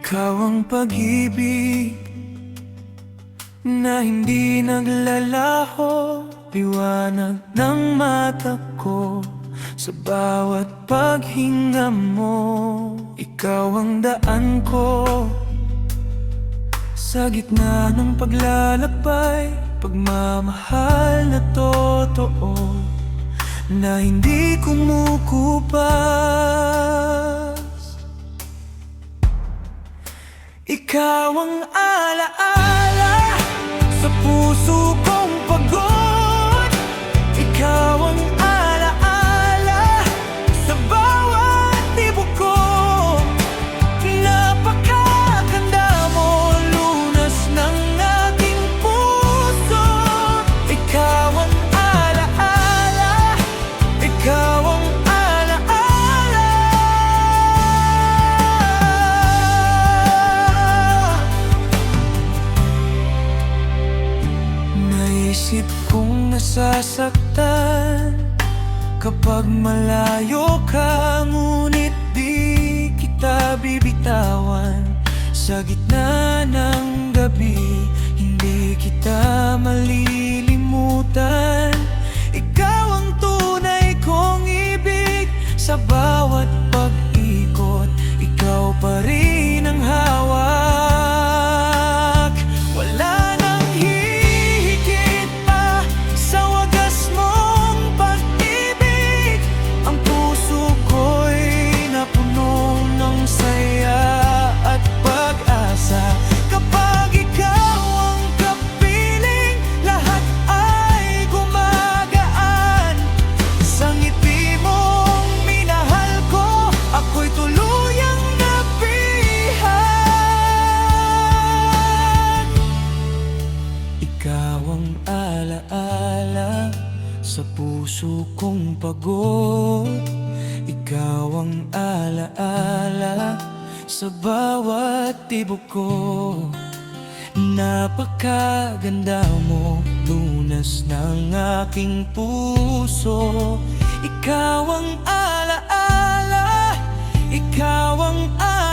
Ikaw ang pag-ibig na hindi naglalaho, liwanag ng mata ko sa bawat paghinga mo. Ikaw ang daan ko sa gitna ng paglalakbay, pagmamahal na totoo na hindi kumukupas. Ikaw ang alaala sa puso kong pagod. Ikaw ang alaala sa bawat tibok ko. Napakaganda mo, lunas ng aking puso. Ikaw ang alaala, ikaw ang alaala. Naisip kong nasasaktan kapag malayo ka, ngunit di kita bibitawan. Sa gitna ng gabi, hindi kita malilimutan. Ikaw ang tunay kong ibig, sa bawat pag-ikot, ikaw pa rin ang hawak. Wala nang hihigit pa sa wagas mong pag-ibig. Ang puso ko'y napuno ng saya at pag-asa. Kapag ikaw ang kapiling, lahat ay gumagaan. Sa ngiti mong minahal ko, ako'y tuluyang nabihan. Ikaw ang alaala sa puso kong pagod. Ikaw ang alaala sa bawat tibok ko. Napakaganda mo, lunas ng aking puso. Ikaw ang alaala, ikaw ang alaala.